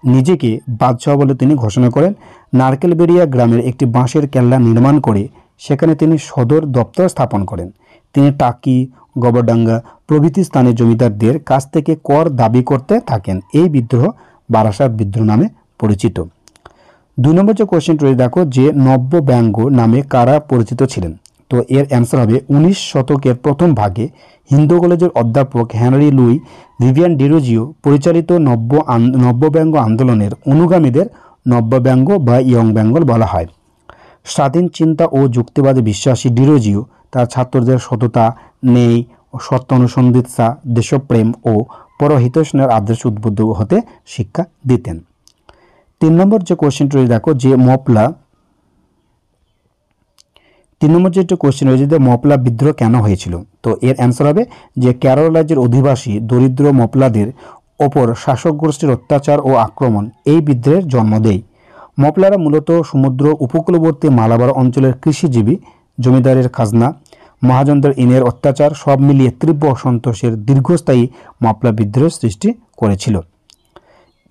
নিজেকে বাদশাহ বলে তিনি ঘোষণা করেন। নারকেলবেড়িয়া গ্রামের একটি বাঁশের কেল্লা নির্মাণ করে সেখানে তিনি সদর দপ্তর স্থাপন করেন। তিনি টাকি গোবরডাঙ্গা প্রভৃতি স্থানে জমিদারদের কাছ থেকে কর দাবি করতে থাকেন। এই বিদ্রোহ বারাসাত বিদ্রোহ নামে পরিচিত। 2 নম্বর যে কোশ্চেন রয়েছে দেখো যে নব্য ব্যঙ্গ নামে কারা পরিচিত ছিলেন? তো এর অ্যান্সার হবে 19 শতকের প্রথম ভাগে হিন্দু কলেজের অধ্যাপক হেনরি লুই ভিভিয়ান ডিরোজিও পরিচালিত নব্যব্যঙ্গ আন্দোলনের অনুগামীদের নব্যব্যঙ্গ বা ইয়ং বেঙ্গল বলা হয়। স্বাধীন চিন্তা ও যুক্তিবাদে বিশ্বাসী ডিরোজিও তার ছাত্রদের সততা, ন্যায়, সত্য অনুসন্ধিৎসা, দেশপ্রেম ও পরহিতৈষণের আদর্শে উদ্বুদ্ধ হতে শিক্ষা দিতেন। 3 নম্বর যে কোশ্চেনটি রয়েছে দেখো যে মপলা 3 নম্বর যেটা কোশ্চেন রয়েছে যে মপলা বিদ্রোহ কেন হয়েছিল? তো এর অ্যান্সার হবে যে কেরল রাজ্যের অধিবাসী দরিদ্র মপলাদের ওপর শাসক গোষ্ঠীর অত্যাচার ও আক্রমণ এই বিদ্রোহের জন্ম দেয়। মপলারা মূলত সমুদ্র উপকূলবর্তী মালাবার অঞ্চলের কৃষিজীবী, জমিদারের খাজনা, মহাজনদের ইনের অত্যাচার সব মিলিয়ে তীব্র অসন্তোষের দীর্ঘস্থায়ী মপলা বিদ্রোহের সৃষ্টি করেছিল।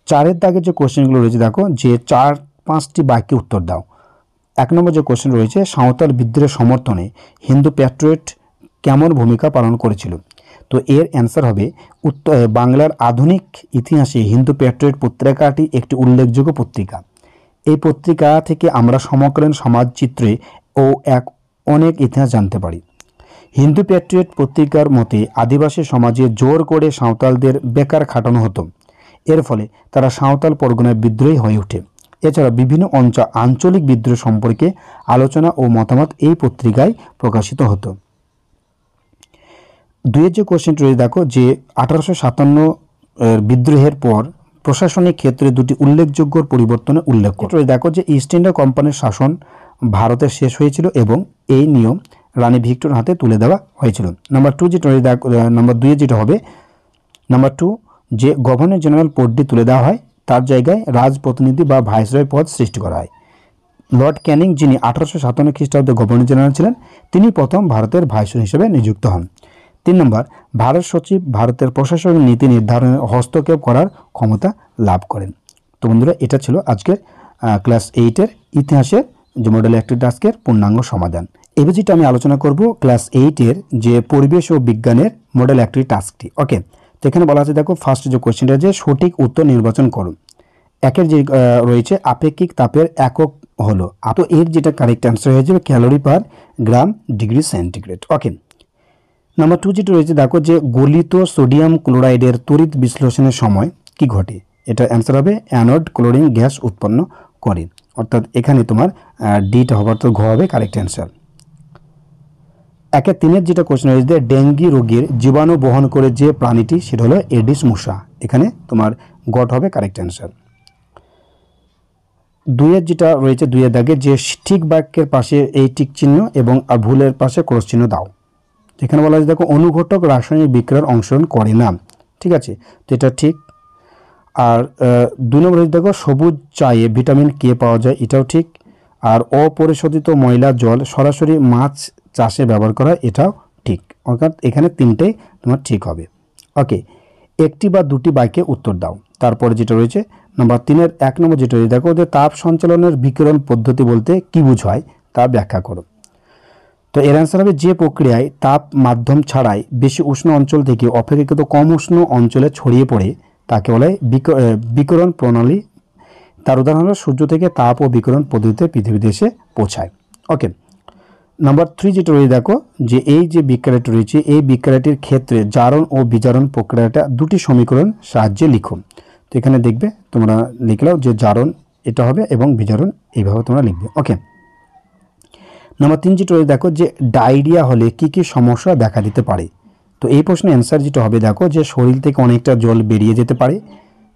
4 দাগে যে কোশ্চেনগুলো রয়েছে দেখো যে 4-5টি বাক্যে উত্তর দাও। 1 নম্বর যে কোশ্চেন রয়েছে সাঁওতাল বিদ্রোহের সমর্থনে হিন্দু প্যাট্রিয়ট কেমন ভূমিকা পালন করেছিল? তো এর অ্যান্সার হবে বাংলার আধুনিক ইতিহাসে হিন্দু প্যাট্রিয়ট পত্রিকাটি একটি উল্লেখযোগ্য পত্রিকা। এই পত্রিকা থেকে আমরা সমকালীন সমাজচিত্রে ও অনেক ইতিহাস জানতে পারি। হিন্দু প্যাট্রিয়ট পত্রিকার মতে আদিবাসী সমাজে জোর করে সাঁওতালদের বেকার খাটানো হতো। এর ফলে তারা সাঁওতাল পরগনায় বিদ্রোহী হয়ে ওঠে। এছাড়া বিভিন্ন আঞ্চলিক বিদ্রোহ সম্পর্কে আলোচনা ও মতামত এই পত্রিকায় প্রকাশিত হতো। 2 যে কোশ্চেনটি রয়েছে দেখো যে 1857 বিদ্রোহের পর প্রশাসনিক ক্ষেত্রে 2টি উল্লেখযোগ্য পরিবর্তনের উল্লেখ করে দেখো যে ইস্ট ইন্ডিয়া কোম্পানির শাসন ভারতে শেষ হয়েছিল এবং এই নিয়ম রানী ভিক্টোরিয়ার হাতে তুলে দেওয়া হয়েছিল। নাম্বার 2 যেটা রয়েছে নাম্বার 2 যেটা হবে নাম্বার 2 যে গভর্নর জেনারেল পদটি তুলে দেওয়া হয়, তার জায়গায় রাজপ্রতিনিধি বা ভাইসরয় পদ সৃষ্টি করা হয়। লর্ড ক্যানিং যিনি 1857 খ্রিস্টাব্দে গভর্নর জেনারেল ছিলেন তিনি প্রথম ভারতের ভাইসরয় হিসেবে নিযুক্ত হন। 3 নম্বর ভারত সচিব ভারতের প্রশাসনিক নীতি নির্ধারণে হস্তক্ষেপ করার ক্ষমতা লাভ করেন। তো বন্ধুরা এটা ছিল আজকের ক্লাস 8-এর ইতিহাসের যে মডেল অ্যাক্টিভিটি টাস্কের পূর্ণাঙ্গ সমাধান। এবার যেটা আমি আলোচনা করব ক্লাস 8-এর যে পরিবেশ ও বিজ্ঞানের মডেল অ্যাক্টিভিটি টাস্কটি। ওকে, তো এখানে বলা আছে দেখো ফার্স্ট যে কোশ্চেনটা যে সঠিক উত্তর নির্বাচন করুন। একের যে রয়েছে আপেক্ষিক তাপের একক হলো, তো এর যেটা কারেক্ট অ্যান্সার হয়ে যাবে calorie per gram degree centigrade. Okay, number 2 যেটা রয়েছে দেখো যে গলিত সোডিয়াম ক্লোরাইডের তড়িৎ বিশ্লেষণের সময় কি ঘটে? এটা অ্যান্সার হবে অ্যানোড ক্লোরিন গ্যাস উৎপন্ন করে। অর্থাৎ এখানে তোমার ডিটা হবার তো ঘ হবে কারেক্ট অ্যান্সার। 1-3 যেটা কোশ্চেন রয়েছে ডেঙ্গি রোগের জীবাণু বহন করে যে প্রাণীটি সেটা হলো এডিস মশা। এখানে তোমার গট হবে কারেক্ট অ্যান্সার। 2 যেটা রয়েছে 2 দাগে যে ঠিক বাক্যের পাশে এই টিক চিহ্ন এবং ভুলের পাশে ক্রস চিহ্ন দাও। এখানে বলা আছে দেখো অনুঘটক রাসায়নিক বিক্রিয়ার অংশগ্রহণ করে না, ঠিক আছে, তো এটা ঠিক। আর 2 নম্বর দেখো সবুজ চায়ে ভিটামিন কে পাওয়া যায়, এটাও ঠিক। আর অপরিশোধিত ময়লা জল সরাসরি মাছ চাষে ব্যবহার করা, এটাও ঠিক। অর্থাৎ এখানে 3টেই তোমার ঠিক হবে। ওকে, একটি বা দুটি বাক্যে উত্তর দাও। তারপরে যেটা রয়েছে নাম্বার 3-এর 1 নম্বর যেটা রয়েছে দেখো যে তাপ সঞ্চালনের বিকিরণ পদ্ধতি বলতে কী বোঝায় তা ব্যাখ্যা করো। তো এর অ্যান্সার হবে যে প্রক্রিয়ায় তাপ মাধ্যম ছাড়াই বেশি উষ্ণ অঞ্চল থেকে অপেক্ষাকৃত কম উষ্ণ অঞ্চলে ছড়িয়ে পড়ে তাকে বলে বিকিরণ প্রণালী। তার উদাহরণ হলো সূর্য থেকে তাপ ও বিকিরণ পদ্ধতিতে পৃথিবীতে এসে পৌঁছায়। ওকে, নাম্বার 3 যেটা রয়েছে দেখো যে এই যে বিক্রিয়াটি রয়েছে এই বিক্রিয়াটির ক্ষেত্রে জারণ ও বিজারণ প্রক্রিয়াটা দুটি সমীকরণ সাহায্যে লিখো। তো এখানে দেখবে তোমরা লিখলাও যে জারণ এটা হবে এবং বিজারণ এইভাবে তোমরা লিখবে। ওকে, নাম্বার 3 যেটা রয়েছে দেখো যে ডায়রিয়া হলে কি কি সমস্যা দেখা দিতে পারে। তো এই প্রশ্নের অ্যান্সার যেটা হবে দেখো যে শরীর থেকে অনেকটা জল বেরিয়ে যেতে পারে।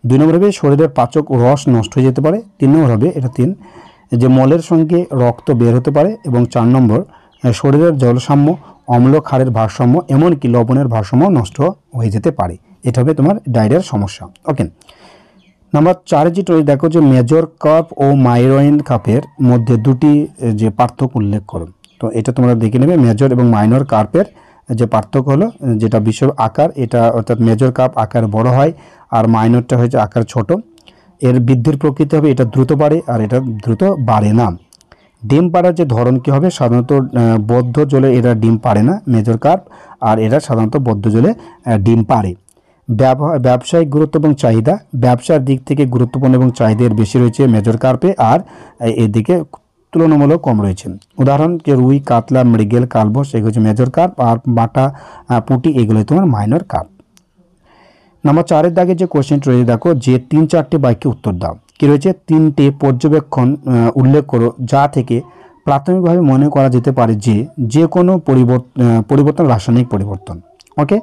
2 নম্বর হবে শরীরের পাচক রস নষ্ট হয়ে যেতে পারে। 3 নম্বর হবে এটা 3 যে মলের সঙ্গে রক্ত বের হতে পারে। এবং 4 নম্বর শরীরের জলসাম্য, অম্ল ক্ষারের ভারসাম্য এমনকি লবণের ভারসাম্য নষ্ট হয়ে যেতে পারে। এটা হবে তোমার ডায়রিয়ার সমস্যা। ওকে, নাম্বার 4 যেটা রয়েছে দেখো যে মেজর কাপ ও মাইনর কাপের মধ্যে দুটি যে পার্থক্য উল্লেখ করো। তো এটা তোমরা দেখে নেবে মেজর এবং মাইনর কাপের যে পার্থক্য হলো যেটা বিষয় আকার, এটা অর্থাৎ মেজর কাপ আকার বড় হয় আর মাইনরটা হচ্ছে আকার ছোট। এর বৃদ্ধির প্রকৃতি হবে এটা দ্রুত বাড়ে আর এটা দ্রুত বাড়ে না। ডিম পাড়ার যে ধরন কী হবে সাধারণত বদ্ধ জলে এরা ডিম পাড়ে না মেজর কাপ, আর এরা সাধারণত বদ্ধ জলে ডিম পাড়ে। ব্যবসায়িক গুরুত্ব এবং চাহিদা, ব্যবসার দিক থেকে গুরুত্বপূর্ণ এবং চাহিদার বেশি রয়েছে মেজর কার্পে আর এদিকে তুলনামূলক কম রয়েছে। উদাহরণ যে রুই, কাতলা, মৃগেল, কালবোস এগুলো হচ্ছে মেজর কার্প আর বাটা, পুঁটি এগুলো তোমার মাইনর কার্প। নাম্বার 4-এর দাগে যে কোশ্চেনটি রয়েছে দেখো যে 3-4টি বাক্যে উত্তর দাও। কী রয়েছে 3টে পর্যবেক্ষণ উল্লেখ করো যা থেকে প্রাথমিকভাবে মনে করা যেতে পারে যে কোনো পরিবর্তন রাসায়নিক পরিবর্তন। ওকে,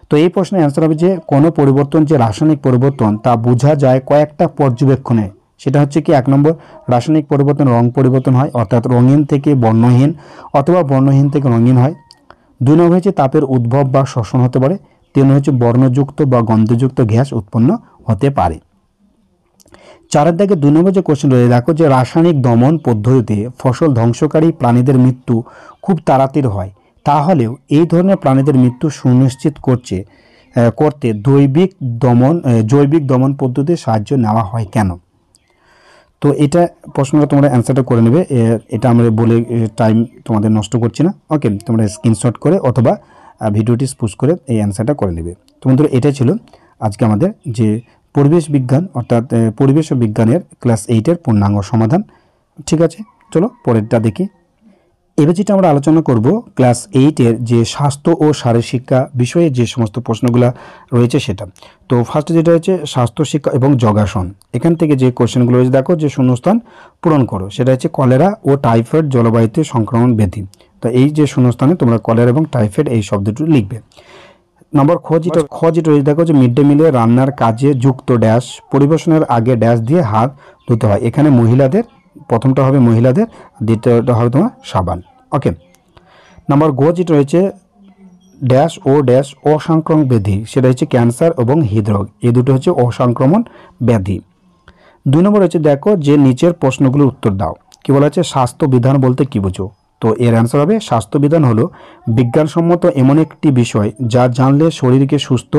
তো এই প্রশ্নের অ্যান্সার হবে যে কোনো পরিবর্তন যে রাসায়নিক পরিবর্তন তা বোঝা যায় কয়েকটা পর্যবেক্ষণে। সেটা হচ্ছে কি 1 নম্বর রাসায়নিক পরিবর্তন রং পরিবর্তন হয় অর্থাৎ রঙিন থেকে বর্ণহীন অথবা বর্ণহীন থেকে রঙিন হয়। 2 নম্বর হচ্ছে তাপের উদ্ভব বা শোষণ হতে পারে। 3 হচ্ছে বর্ণযুক্ত বা গন্ধযুক্ত গ্যাস উৎপন্ন হতে পারে। 4-এর দাগে 2 নম্বর যে কোশ্চেন রয়েছে দেখো যে রাসায়নিক দমন পদ্ধতিতে ফসল ধ্বংসকারী প্রাণীদের মৃত্যু খুব তাড়াতাড়ি হয়, তাহলেও এই ধরনের প্রাণীদের মৃত্যু সুনিশ্চিত করতে জৈবিক দমন পদ্ধতির সাহায্য নেওয়া হয় কেন। তো এটা প্রশ্নটা তোমরা অ্যান্সারটা করে নেবে। এটা আমরা বলে টাইম তোমাদের নষ্ট করছি না। ওকে, তোমরা স্ক্রিনশট করে অথবা ভিডিওটি পুশ করে এই অ্যান্সারটা করে নেবে। তো বন্ধুরা এটা ছিল আজকে আমাদের যে পরিবেশ বিজ্ঞান অর্থাৎ পরিবেশ ও বিজ্ঞানের ক্লাস 8-এর পূর্ণাঙ্গ সমাধান। ঠিক আছে, চলো পরেরটা দেখি। এবার যেটা আমরা আলোচনা করব ক্লাস 8-এর যে স্বাস্থ্য ও শারীরশিক্ষা বিষয়ে যে সমস্ত প্রশ্নগুলো রয়েছে সেটা। তো ফার্স্টে যেটা হচ্ছে স্বাস্থ্য শিক্ষা এবং যোগাসন। এখান থেকে যে কোশ্চেনগুলো রয়েছে দেখো যে শূন্যস্থান পূরণ করো। সেটা হচ্ছে কলেরা ও টাইফয়েড জলবায়ুতে সংক্রমণ ব্যাধি। তো এই যে শূন্যস্থানে তোমরা কলেরা এবং টাইফয়েড এই শব্দটি লিখবে। নম্বর খ যেটা রয়েছে দেখো যে মিড ডে মিলে রান্নার কাজে যুক্ত ড্যাশ পরিবেশনের আগে ড্যাশ দিয়ে হাত ধুতে হয়। এখানে মহিলাদের প্রথমটা হবে মহিলাদের, দ্বিতীয়টা হবে তোমার সাবান। ওকে, নাম্বার গ যেটা রয়েছে ড্যাশ ও ড্যাশ অসংক্রমণ ব্যাধি, সেটা হচ্ছে ক্যান্সার এবং হৃদরোগ, এই দুটো হচ্ছে অসংক্রমণ ব্যাধি। 2 নম্বর হচ্ছে দেখো যে নিচের প্রশ্নগুলোর উত্তর দাও। কি বলা হচ্ছে স্বাস্থ্য বিধান বলতে কি বোঝো। তো এর অ্যান্সার হবে স্বাস্থ্যবিধান হলো বিজ্ঞানসম্মত এমন একটি বিষয় যা জানলে শরীরকে সুস্থ,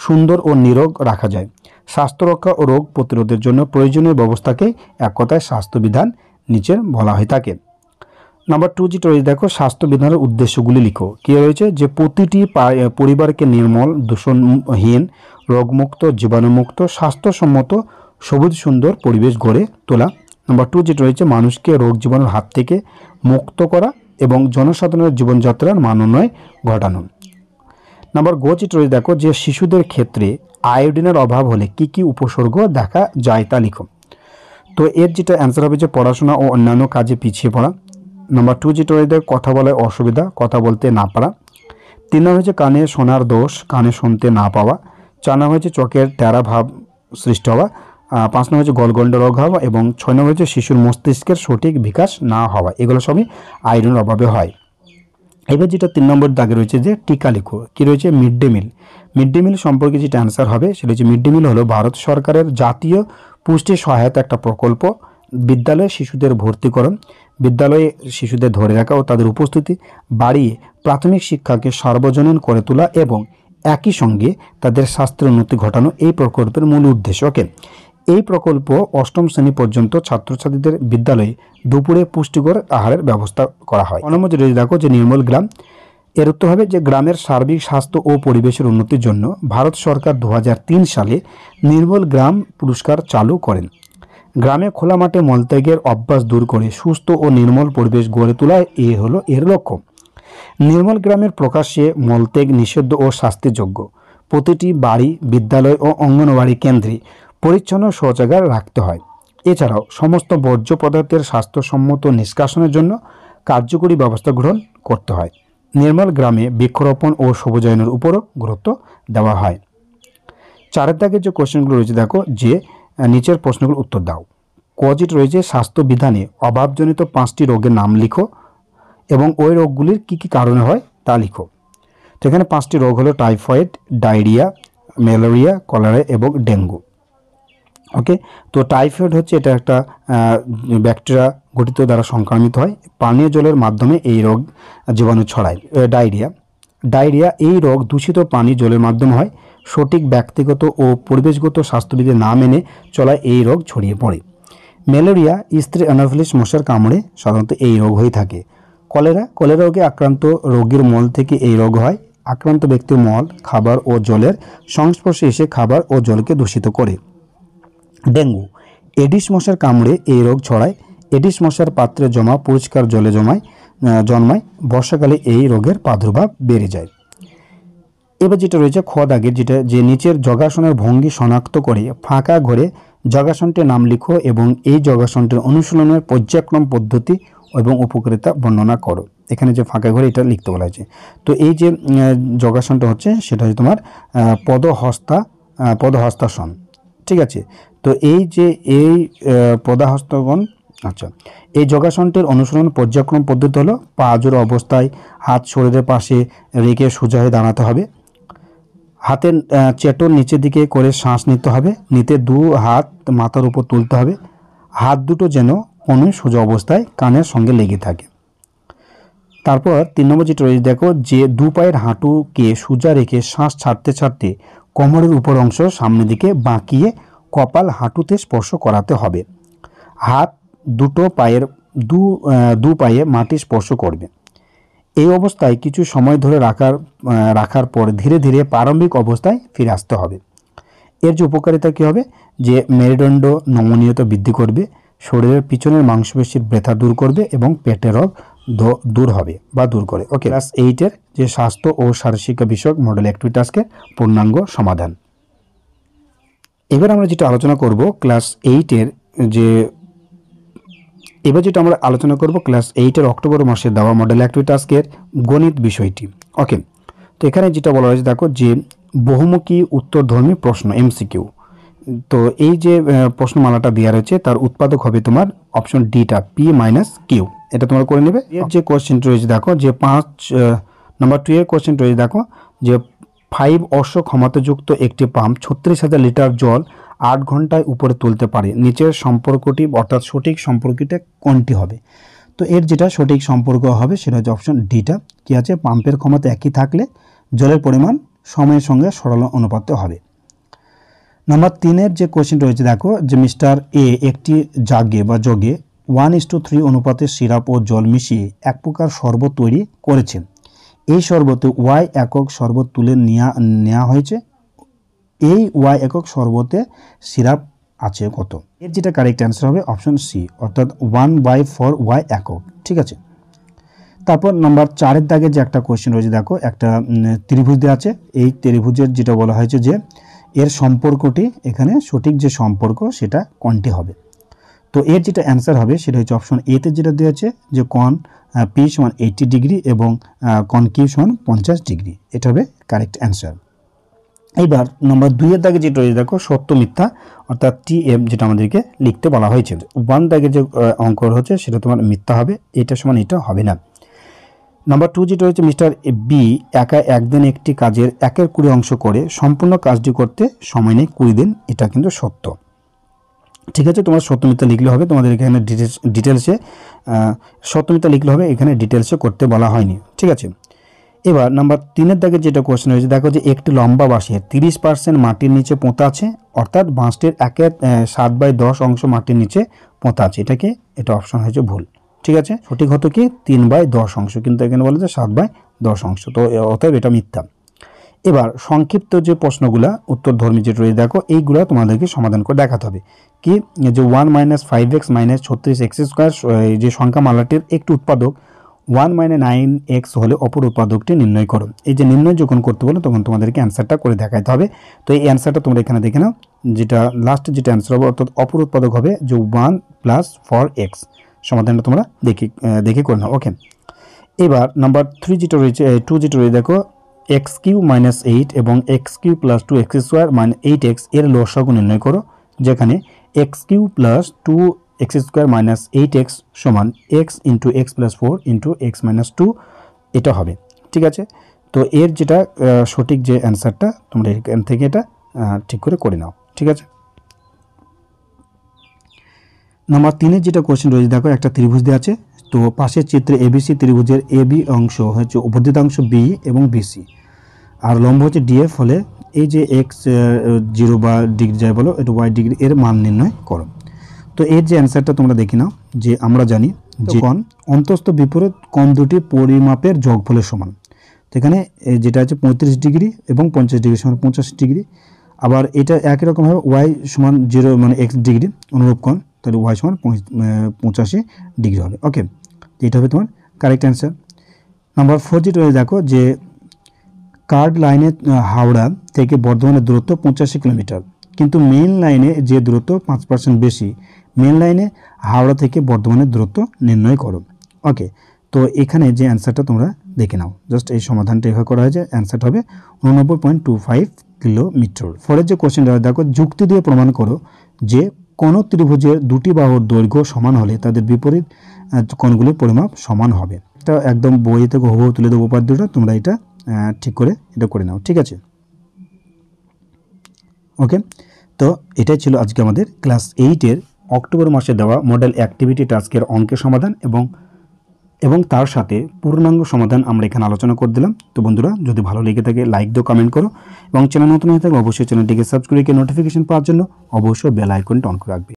সুন্দর ও নিরোগ রাখা যায়। স্বাস্থ্য রক্ষা ও রোগ প্রতিরোধের জন্য প্রয়োজনীয় ব্যবস্থাকে এক কথায় স্বাস্থ্যবিধান নিচে বলা হয়ে থাকে। নাম্বার 2 যেটা রয়েছে দেখো স্বাস্থ্যবিধানের উদ্দেশ্যগুলি লিখো। কী রয়েছে যে প্রতিটি পরিবারকে নির্মল, দূষণহীন, রোগমুক্ত, জীবাণুমুক্ত, স্বাস্থ্যসম্মত, সবুজ সুন্দর পরিবেশ গড়ে তোলা। নাম্বার 2 যেটা রয়েছে মানুষকে রোগ জীবাণুর হাত থেকে মুক্ত করা এবং জনসাধারণের জীবনযাত্রার মান উন্নয়ন ঘটানো। নাম্বার গ যেটা রয়েছে দেখো যে শিশুদের ক্ষেত্রে আয়োডিনের অভাব হলে কি কি উপসর্গ দেখা যায় তা লিখো। তো এর যেটা অ্যান্সার হবে যে পড়াশোনা ও অন্যান্য কাজে পিছিয়ে পড়া। নাম্বার 2 যেটা রয়েছে কথা বলায় অসুবিধা, কথা বলতে না পারা। 3 নম্বর হচ্ছে কানে শোনার দোষ, কানে শুনতে না পাওয়া। 4 নম্বর হচ্ছে চোখের ট্যারা ভাব সৃষ্টি হওয়া। 5 নম্বর হচ্ছে গলগণ্ড রোগ হওয়া এবং 6 নম্বর হচ্ছে শিশুর মস্তিষ্কের সঠিক বিকাশ না হওয়া। এগুলো সবই আয়রনের অভাবে হয়। এবার যেটা 3 নম্বর দাগে রয়েছে যে টিকা লিখো। কি রয়েছে mid day meal. Mid day meal সম্পর্কে যেটা অ্যান্সার হবে সেটা হচ্ছে মিড ডে মিল হলো ভারত সরকারের জাতীয় পুষ্টি সহায়তা একটা প্রকল্প। বিদ্যালয়ে শিশুদের ভর্তিকরণ, বিদ্যালয়ে শিশুদের ধরে রাখা ও তাদের উপস্থিতি বাড়িয়ে প্রাথমিক শিক্ষাকে সার্বজনীন করে তোলা এবং একই সঙ্গে তাদের স্বাস্থ্যের উন্নতি ঘটানো এই প্রকল্পের মূল উদ্দেশ্য। ওকে, এই প্রকল্প অষ্টম শ্রেণী পর্যন্ত ছাত্রছাত্রীদের বিদ্যালয়ে দুপুরে পুষ্টিকর আহারের ব্যবস্থা করা হয়। নম্বর যেটা দেখো যে নির্মল গ্রাম, এর উত্তর হবে যে গ্রামের সার্বিক স্বাস্থ্য ও পরিবেশের উন্নতির জন্য ভারত সরকার 2003 সালে নির্মল গ্রাম পুরস্কার চালু করেন। গ্রামে খোলা মাঠে মলত্যাগের অভ্যাস দূর করে সুস্থ ও নির্মল পরিবেশ গড়ে তোলা হলো এর লক্ষ্য। নির্মল গ্রামের প্রকাশ্যে মলত্যাগ নিষিদ্ধ ও শাস্তিযোগ্য। প্রতিটি বাড়ি, বিদ্যালয় ও অঙ্গনওয়াড়ি কেন্দ্রে পরিচ্ছন্ন শৌচাগার রাখতে হয়। এছাড়াও সমস্ত বর্জ্য পদার্থের স্বাস্থ্যসম্মত নিষ্কাশনের জন্য কার্যকরী ব্যবস্থা গ্রহণ করতে হয়। নির্মল গ্রামে বৃক্ষরোপণ ও সবুজায়নের উপরও গুরুত্ব দেওয়া হয়। 4 দাগের যে কোশ্চেনগুলো রয়েছে দেখো যে নিচের প্রশ্নগুলোর উত্তর দাও। কজিট রয়েছে স্বাস্থ্য বিধানে অভাবজনিত 5টি রোগের নাম লিখো এবং ওই রোগগুলির কী কী কারণে হয় তা লিখো। তো এখানে 5টি রোগ হলো টাইফয়েড, ডায়রিয়া, ম্যালেরিয়া, কলেরা এবং ডেঙ্গু। ওকে, তো টাইফয়েড হচ্ছে এটা একটা ব্যাকটেরিয়া গঠিত দ্বারা সংক্রামিত হয়। পানীয় জলের মাধ্যমে এই রোগ জীবাণু ছড়ায়। ডায়রিয়া এই রোগ দূষিত পানি জলের মাধ্যমে হয়। সঠিক ব্যক্তিগত ও পরিবেশগত স্বাস্থ্যবিধি না মেনে চলায় এই রোগ ছড়িয়ে পড়ে। ম্যালেরিয়া স্ত্রী অ্যানোফিলিস মশার কামড়ে সাধারণত এই রোগ হয়ে থাকে। কলেরা রোগে আক্রান্ত রোগীর মল থেকে এই রোগ হয়। আক্রান্ত ব্যক্তির মল খাবার ও জলের সংস্পর্শে এসে খাবার ও জলকে দূষিত করে। ডেঙ্গু এডিস মশার কামড়ে এই রোগ ছড়ায়। এডিস মশার পাত্রে জমা পরিষ্কার জলে জন্মায়। বর্ষাকালে এই রোগের প্রাদুর্ভাব বেড়ে যায়। এবার যেটা রয়েছে খ দাগের, যেটা যে নিচের যোগাসনের ভঙ্গি শনাক্ত করে ফাঁকা ঘরে যোগাসনটির নাম লিখো এবং এই যোগাসনটির অনুশীলনের পর্যায়ক্রম পদ্ধতি এবং উপকারিতা বর্ণনা করো। এখানে যে ফাঁকা ঘরে এটা লিখতে বলা হয়েছে। তো এই যে যোগাসনটা হচ্ছে সেটা হচ্ছে তোমার পদহস্তাসন। ঠিক আছে, তো এই যে পদাহস্তগণ, আচ্ছা, এই যোগাসনটির অনুসরণ পর্যায়ক্রম পদ্ধতি হলো পা জোড়া অবস্থায় হাত শরীরের পাশে রেখে সোজা হয়ে দাঁড়াতে হবে। হাতের চেটোর নিচের দিকে করে শ্বাস নিতে হবে। নিতে 2 হাত মাথার উপর তুলতে হবে। হাত দুটো যেন কোনো সোজা অবস্থায় কানের সঙ্গে লেগে থাকে। তারপর 3 নম্বর যেটা রয়েছে দেখো যে 2 পায়ের হাঁটুকে সোজা রেখে শ্বাস ছাড়তে ছাড়তে কোমরের উপর অংশ সামনের দিকে বাঁকিয়ে কপাল হাঁটুতে স্পর্শ করাতে হবে। হাত দুটো দু পায়ে মাটি স্পর্শ করবে। এই অবস্থায় কিছু সময় ধরে রাখার পর ধীরে ধীরে প্রারম্ভিক অবস্থায় ফিরে আসতে হবে। এর যে উপকারিতা কী হবে যে মেরুদণ্ড নমনীয়তা বৃদ্ধি করবে, শরীরের পিছনের মাংসপেশির ব্যথা দূর করবে এবং পেটের রোগ দূর করে। ওকে, ক্লাস 8-এর যে স্বাস্থ্য ও শারীরশিক্ষা বিষয়ক মডেল অ্যাক্টিভিটি টাস্কের পূর্ণাঙ্গ সমাধান। এবার আমরা যেটা আলোচনা করব ক্লাস 8-এর ক্লাস 8-এর অক্টোবর মাসে দেওয়া মডেল অ্যাক্টিভিটি টাস্কের গণিত বিষয়টি। ওকে, তো এখানে যেটা বলা হয়েছে দেখো যে বহুমুখী উত্তরধর্মী প্রশ্ন MCQ। তো এই যে প্রশ্নমালাটা দেওয়া রয়েছে তার উৎপাদক হবে তোমার অপশন ডিটা P-Q। এটা তোমরা করে নেবে। এর যে কোশ্চেনটি রয়েছে দেখো যে 5 নম্বর 2 এর কোশ্চেনটি রয়েছে দেখো যে 5 অশ্ব ক্ষমতাযুক্ত একটি পাম্প 36,000 লিটার জল 8 ঘন্টায় উপরে তুলতে পারে। নিচের সম্পর্কটি অর্থাৎ সঠিক সম্পর্কটা কোনটি হবে? তো এর যেটা সঠিক সম্পর্ক হবে সেটা হচ্ছে অপশন ডিটা। কি আছে, পাম্পের ক্ষমতা একই থাকলে জলের পরিমাণ সময়ের সঙ্গে সরল অনুপাতে হবে। নম্বর 3 এর যে কোশ্চেন রয়েছে দেখো যে মিস্টার এ একটি জগে 1:3 অনুপাতে সিরাপ ও জল মিশিয়ে এক প্রকার শরবত তৈরি করেছেন। এই শরবতে Y একক শরবত তুলে নেওয়া হয়েছে। এই Y একক শরবতে সিরাপ আছে কত? এর যেটা কারেক্ট অ্যান্সার হবে অপশন সি, অর্থাৎ 1/4 Y একক। ঠিক আছে, তারপর নম্বর 4-এর দাগে যে একটা কোশ্চেন রয়েছে দেখো একটা ত্রিভুজ দেওয়া আছে। এই ত্রিভুজের যেটা বলা হয়েছে যে এর সম্পর্কটি এখানে সঠিক যে সম্পর্ক সেটা কোনটি হবে? তো এর যেটা অ্যান্সার হবে সেটা হচ্ছে অপশন এতে যেটা দেওয়া আছে যে কোণ P = 80 ডিগ্রি এবং কোণ Q = 50 ডিগ্রি। এটা হবে কারেক্ট অ্যান্সার। এইবার নম্বর 2-এর দাগে যেটা রয়েছে দেখো সত্য মিথ্যা, অর্থাৎ TM যেটা আমাদেরকে লিখতে বলা হয়েছে। 1 দাগের যে অঙ্ক হচ্ছে সেটা তোমার মিথ্যা হবে, এটা সমান এটা হবে না। নম্বর 2 যেটা রয়েছে মিস্টার বি একা একদিন একটি কাজের 1/20 অংশ করে সম্পূর্ণ কাজটি করতে সময় নেই 20 দিন, এটা কিন্তু সত্য। ঠিক আছে, তোমার সত্য মিথ্যা লিখলে হবে। তোমাদের এখানে ডিটেলসে সত্য মিথ্যা লিখলে হবে, এখানে ডিটেলসে করতে বলা হয়নি। ঠিক আছে, এবার নাম্বার 3 দাগে যেটা কোশ্চেন হয়েছে, দেখো যে একটি লম্বা বাঁশের 30% মাটির নিচে পোঁতা আছে, অর্থাৎ বাঁশটির 1/7/10 অংশ মাটির নিচে পোঁতা আছে। এটা অপশন হয়েছে ভুল। ঠিক আছে, সঠিক হতো কি 3/10 অংশ, কিন্তু এখানে বলে যে 7/10 অংশ, তো অতএব এটা মিথ্যা। এবার সংক্ষিপ্ত যে প্রশ্নগুলা উত্তরধর্মী যেটা রয়েছে, দেখো এইগুলা তোমাদেরকে সমাধান করে দেখাতে হবে। কি যে 1 - 5x - 36x² যে সংখ্যা মালাটির একটি উৎপাদক 1 - 9x হলে অপর উৎপাদকটি নির্ণয় করো। এই যে নির্ণয় যখন করতে বলো তখন তোমাদেরকে অ্যান্সারটা করে দেখাতে হবে। তো এই অ্যান্সারটা তোমরা এখানে দেখে নাও, যেটা লাস্ট যেটা অ্যান্সার হবে অর্থাৎ অপর উৎপাদক হবে যে 1 + 4x। সমাধানটা তোমরা দেখে করে নাও। ওকে, এবার নাম্বার 2 যেটা রয়েছে, দেখো x³ - 8 এবং x³ + 2x² - 8x এর লসাগু নির্ণয় করো, যেখানে x³ + 2x² - 8x সমান x × x + 4 × x - 2 এটা হবে। ঠিক আছে, তো এর যেটা সঠিক যে অ্যান্সারটা তোমরা এখান থেকে এটা ঠিক করে নাও। ঠিক আছে, নাম্বার 3 যেটা কোশ্চেন রয়েছে, দেখো একটা ত্রিভুজ দেওয়া আছে, তো পাশের চিত্রে ABC ত্রিভুজের AB অংশ হচ্ছে উপবৃত্তাংশ B এবং BC, আর লম্ব হচ্ছে DF হলে এই যে x0 বা ডিগ্রি যাই বলো, এটা y ডিগ্রি, এর মান নির্ণয় করো। তো এর যে অ্যান্সারটা তোমরা দেখে নাও, যে আমরা জানি যে কোণ অন্তস্থ বিপরীত কোণ দুটি পরিমাপের যোগফলের সমান। তো এখানে যেটা আছে 35 ডিগ্রি এবং 50 ডিগ্রি সমান 85 ডিগ্রি। আবার এটা একই রকমভাবে y সমান 0 মানে x ডিগ্রি অনুরূপ কোণ, তাহলে y সমান 85 ডিগ্রি হবে। ওকে, এটা হবে তোমার কারেক্ট অ্যান্সার। নাম্বার 4 যেটা দেখো যে কার্ড লাইনে হাওড়া থেকে বর্ধমানের দূরত্ব 85 কিলোমিটার, কিন্তু মেন লাইনে যে দূরত্ব 5% বেশি। মেন লাইনে হাওড়া থেকে বর্ধমানের দূরত্ব নির্ণয় করো। ওকে, তো এখানে যে অ্যান্সারটা তোমরা দেখে নাও, জাস্ট এই সমাধানটা এভাবে করা হয়েছে, অ্যান্সারটা হবে 89.25 কিলোমিটার। পরের যে কোশ্চেনটা দেখো, যুক্তি দিয়ে প্রমাণ করো যে কোন ত্রিভুজের দুটি বাহুর দৈর্ঘ্য সমান হলে তাদের বিপরীত কোণগুলির পরিমাপ সমান হবে। এটা একদম বই থেকে হুবহু তুলে দেবো উপাদ্যটা, তোমরা এটা ঠিক করে এটা করে নাও। ঠিক আছে, ওকে, তো এটাই ছিল আজকে আমাদের ক্লাস 8-এর অক্টোবর মাসে দেওয়া মডেল অ্যাক্টিভিটি টাস্কের অঙ্কের সমাধান এবং তার সাথে পূর্ণাঙ্গ সমাধান আমরা এখানে আলোচনা করে দিলাম। তো বন্ধুরা, যদি ভালো লেগে থাকে লাইক দিও, কমেন্ট করো, এবং চ্যানেল নতুন হয়ে থাকলে অবশ্যই চ্যানেলটিকে সাবস্ক্রাইব করে নোটিফিকেশন পাওয়ার জন্য অবশ্যই বেল আইকনটা অন করে রাখবে।